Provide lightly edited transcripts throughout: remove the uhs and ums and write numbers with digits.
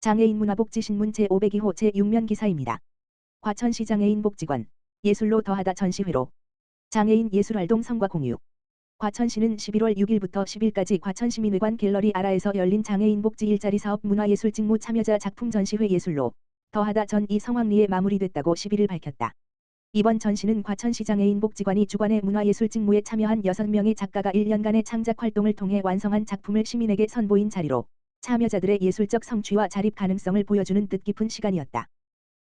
장애인 문화복지신문 제502호 제6면 기사입니다. 과천시 장애인 복지관 예술로 더하다 전시회로 장애인 예술활동 성과 공유. 과천시는 11월 6일부터 10일까지 과천시민회관 갤러리 아라에서 열린 장애인 복지 일자리 사업 문화예술 직무 참여자 작품 전시회 예술로 더하다 전이 성황리에 마무리됐다고 11일 밝혔다. 이번 전시는 과천시 장애인 복지관이 주관의 문화예술 직무에 참여한 6명의 작가가 1년간의 창작 활동을 통해 완성한 작품을 시민에게 선보인 자리로 참여자들의 예술적 성취와 자립 가능성을 보여주는 뜻깊은 시간이었다.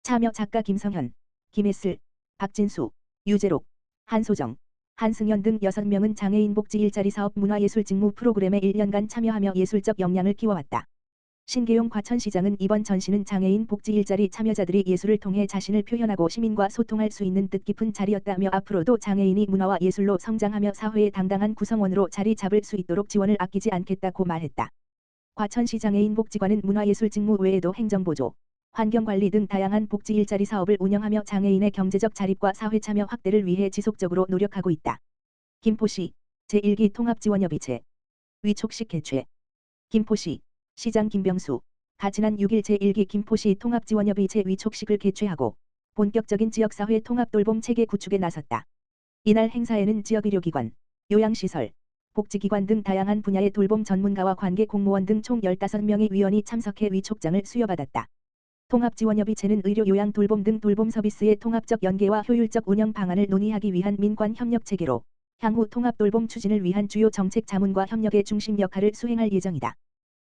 참여 작가 김성현, 김혜슬, 박진수, 유재록, 한소정, 한승현 등 6명은 장애인 복지 일자리 사업 문화예술 직무 프로그램에 1년간 참여하며 예술적 역량을 키워왔다. 신계용 과천시장은 이번 전시는 장애인 복지 일자리 참여자들이 예술을 통해 자신을 표현하고 시민과 소통할 수 있는 뜻깊은 자리였다며 앞으로도 장애인이 문화와 예술로 성장하며 사회의 당당한 구성원으로 자리 잡을 수 있도록 지원을 아끼지 않겠다고 말했다. 과천시 장애인 복지관은 문화예술 직무 외에도 행정보조, 환경관리 등 다양한 복지 일자리 사업을 운영하며 장애인의 경제적 자립과 사회 참여 확대를 위해 지속적으로 노력하고 있다. 김포시 제1기 통합지원협의체 위촉식 개최. 김포시 시장 김병수 가 지난 6일 제1기 김포시 통합지원협의체 위촉식을 개최하고 본격적인 지역사회 통합돌봄 체계 구축에 나섰다. 이날 행사에는 지역의료기관, 요양시설, 복지기관 등 다양한 분야의 돌봄 전문가와 관계 공무원 등 총 15명의 위원이 참석해 위촉장을 수여받았다. 통합지원협의체는 의료 요양 돌봄 등 돌봄 서비스의 통합적 연계와 효율적 운영 방안을 논의하기 위한 민관 협력 체계로 향후 통합돌봄 추진을 위한 주요 정책 자문과 협력의 중심 역할을 수행할 예정이다.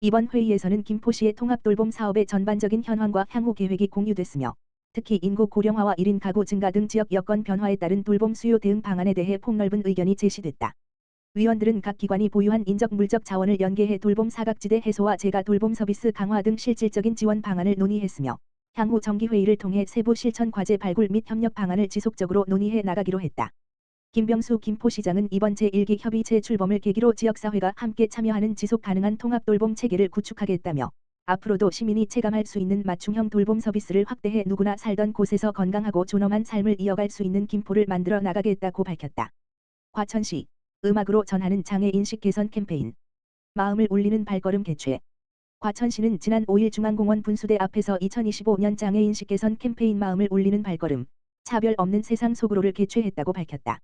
이번 회의에서는 김포시의 통합돌봄 사업의 전반적인 현황과 향후 계획이 공유됐으며 특히 인구 고령화와 1인 가구 증가 등 지역 여건 변화에 따른 돌봄 수요 대응 방안에 대해 폭넓은 의견이 제시됐다. 위원들은 각 기관이 보유한 인적 물적 자원을 연계해 돌봄 사각지대 해소와 재가 돌봄 서비스 강화 등 실질적인 지원 방안을 논의했으며 향후 정기회의를 통해 세부 실천 과제 발굴 및 협력 방안을 지속적으로 논의해 나가기로 했다. 김병수 김포시장은 이번 제1기 협의체 출범을 계기로 지역사회가 함께 참여하는 지속 가능한 통합돌봄 체계를 구축하겠다며 앞으로도 시민이 체감할 수 있는 맞춤형 돌봄 서비스를 확대해 누구나 살던 곳에서 건강하고 존엄한 삶을 이어갈 수 있는 김포를 만들어 나가겠다고 밝혔다. 과천시 음악으로 전하는 장애인식 개선 캠페인 마음을 울리는 발걸음 개최. 과천시는 지난 5일 중앙공원 분수대 앞에서 2025년 장애인식 개선 캠페인 마음을 울리는 발걸음 차별 없는 세상 속으로를 개최했다고 밝혔다.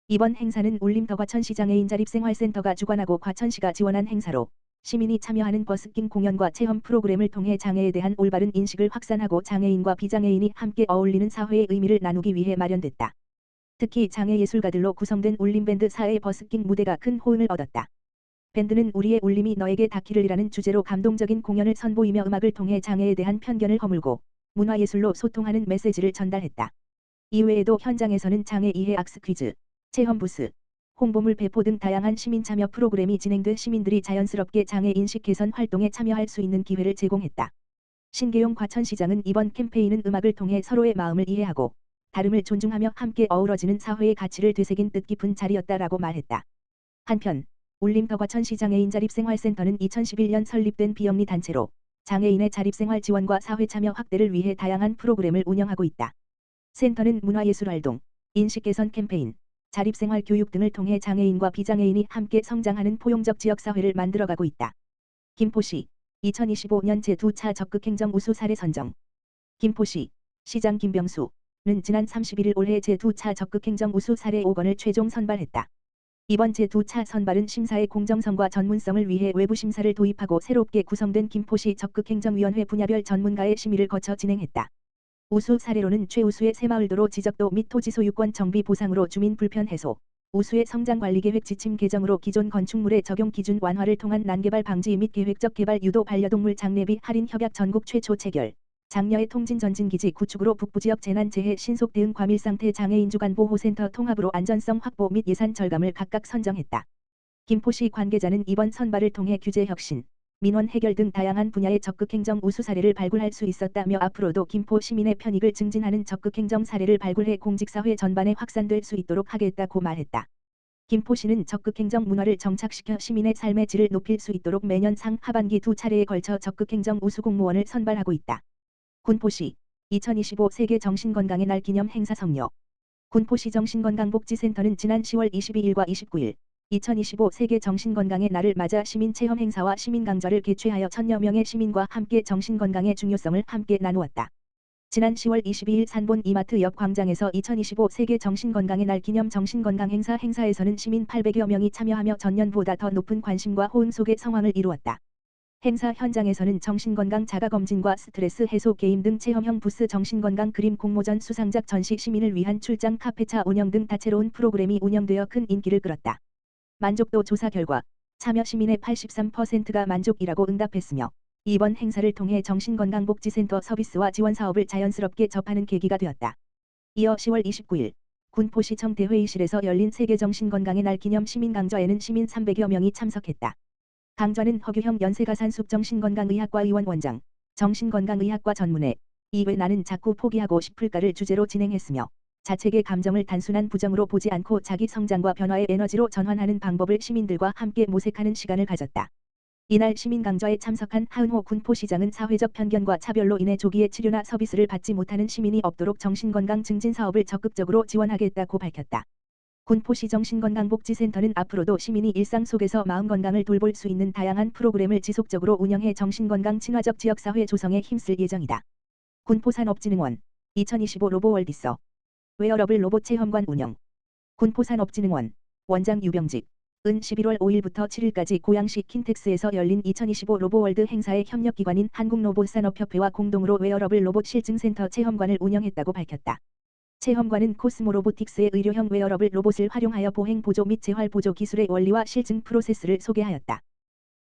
이번 행사는 울림더 과천시 장애인 자립생활센터가 주관하고 과천시가 지원한 행사로 시민이 참여하는 버스킹 공연과 체험 프로그램을 통해 장애에 대한 올바른 인식을 확산하고 장애인과 비장애인이 함께 어울리는 사회의 의미를 나누기 위해 마련됐다. 특히 장애예술가들로 구성된 울림밴드 4의 버스킹 무대가 큰 호응을 얻었다. 밴드는 우리의 울림이 너에게 닿기를이라는 주제로 감동적인 공연을 선보이며 음악을 통해 장애에 대한 편견을 허물고 문화예술로 소통하는 메시지를 전달했다. 이외에도 현장에서는 장애 이해 악스 퀴즈, 체험 부스, 홍보물 배포 등 다양한 시민 참여 프로그램이 진행돼 시민들이 자연스럽게 장애 인식 개선 활동에 참여할 수 있는 기회를 제공했다. 신계용 과천시장은 이번 캠페인은 음악을 통해 서로의 마음을 이해하고 다름을 존중하며 함께 어우러지는 사회의 가치를 되새긴 뜻깊은 자리였다라고 말했다. 한편 울림더 과천시 장애인 자립생활센터는 2011년 설립된 비영리 단체로 장애인의 자립생활 지원과 사회 참여 확대를 위해 다양한 프로그램을 운영하고 있다. 센터는 문화예술활동, 인식 개선 캠페인, 자립생활 교육 등을 통해 장애인과 비장애인이 함께 성장하는 포용적 지역사회를 만들어가고 있다. 김포시 2025년 제2차 적극행정 우수 사례 선정. 김포시 시장 김병수 는 지난 31일 올해 제2차 적극행정 우수 사례 5건을 최종 선발했다. 이번 제2차 선발은 심사의 공정성과 전문성을 위해 외부 심사를 도입하고 새롭게 구성된 김포시 적극행정위원회 분야별 전문가의 심의를 거쳐 진행했다. 우수 사례로는 최우수의 새마을도로 지적도 및 토지 소유권 정비 보상으로 주민 불편 해소, 우수의 성장관리계획 지침 개정으로 기존 건축물의 적용 기준 완화를 통한 난개발 방지 및 계획적 개발 유도 반려동물 장례비 할인 협약 전국 최초 체결, 장려의 통진전진기지 구축으로 북부지역 재난재해 신속 대응 과밀상태 장애인 주간보호센터 통합으로 안전성 확보 및 예산 절감을 각각 선정했다. 김포시 관계자는 이번 선발을 통해 규제 혁신, 민원 해결 등 다양한 분야의 적극행정 우수 사례를 발굴할 수 있었다며 앞으로도 김포 시민의 편익을 증진하는 적극행정 사례를 발굴해 공직사회 전반에 확산될 수 있도록 하겠다고 말했다. 김포시는 적극행정 문화를 정착시켜 시민의 삶의 질을 높일 수 있도록 매년 상하반기 2차례에 걸쳐 적극행정 우수 공무원을 선발하고 있다. 군포시 2025 세계 정신건강의 날 기념 행사 성료. 군포시 정신건강복지센터는 지난 10월 22일과 29일 2025 세계 정신건강의 날을 맞아 시민체험 행사와 시민강좌를 개최하여 1000여 명의 시민과 함께 정신건강의 중요성을 함께 나누었다. 지난 10월 22일 산본 이마트 옆 광장에서 2025 세계 정신건강의 날 기념 정신건강 행사에서는 시민 800여 명이 참여하며 전년보다 더 높은 관심과 호응 속에 성황을 이루었다. 행사 현장에서는 정신건강 자가검진과 스트레스 해소 게임 등 체험형 부스 정신건강 그림 공모전 수상작 전시 시민을 위한 출장 카페차 운영 등 다채로운 프로그램이 운영되어 큰 인기를 끌었다. 만족도 조사 결과 참여 시민의 83%가 만족이라고 응답했으며 이번 행사를 통해 정신건강복지센터 서비스와 지원 사업을 자연스럽게 접하는 계기가 되었다. 이어 10월 29일 군포시청 대회의실에서 열린 세계정신건강의 날 기념 시민강좌에는 시민 300여 명이 참석했다. 강좌는 허규형 연세가산숲정신건강의학과 의원 원장, 정신건강의학과 전문의 왜 나는 자꾸 포기하고 싶을까를 주제로 진행했으며 자책의 감정을 단순한 부정으로 보지 않고 자기 성장과 변화의 에너지로 전환하는 방법을 시민들과 함께 모색하는 시간을 가졌다. 이날 시민 강좌에 참석한 하은호 군포시장은 사회적 편견과 차별로 인해 조기에 치료나 서비스를 받지 못하는 시민이 없도록 정신건강 증진 사업을 적극적으로 지원하겠다고 밝혔다. 군포시 정신건강복지센터는 앞으로도 시민이 일상 속에서 마음 건강을 돌볼 수 있는 다양한 프로그램을 지속적으로 운영해 정신건강 친화적 지역사회 조성에 힘쓸 예정이다. 군포산업진흥원 2025 로보월드서 웨어러블 로봇 체험관 운영 군포산업진흥원 원장 유병직 은 11월 5일부터 7일까지 고양시 킨텍스에서 열린 2025 로보월드 행사의 협력기관인 한국로봇산업협회와 공동으로 웨어러블 로봇 실증센터 체험관을 운영했다고 밝혔다. 체험관은 코스모 로보틱스의 의료형 웨어러블 로봇을 활용하여 보행 보조 및 재활 보조 기술의 원리와 실증 프로세스를 소개하였다.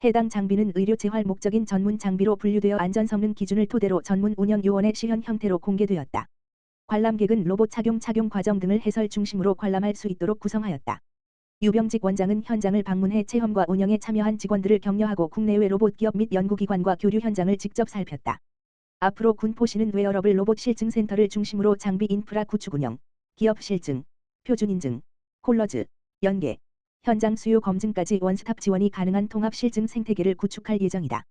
해당 장비는 의료 재활 목적인 전문 장비로 분류되어 안전 성능 기준을 토대로 전문 운영 요원의 시연 형태로 공개되었다. 관람객은 로봇 착용 과정 등을 해설 중심으로 관람할 수 있도록 구성하였다. 유병직 원장은 현장을 방문해 체험과 운영에 참여한 직원들을 격려하고 국내외 로봇 기업 및 연구기관과 교류 현장을 직접 살폈다. 앞으로 군포시는 웨어러블 로봇 실증센터를 중심으로 장비 인프라 구축 운영, 기업 실증, 표준 인증, 콜러즈, 연계, 현장 수요 검증까지 원스톱 지원이 가능한 통합 실증 생태계를 구축할 예정이다.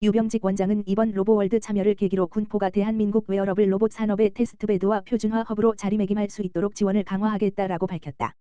유병직 원장은 이번 로보월드 참여를 계기로 군포가 대한민국 웨어러블 로봇 산업의 테스트베드와 표준화 허브로 자리매김할 수 있도록 지원을 강화하겠다라고 밝혔다.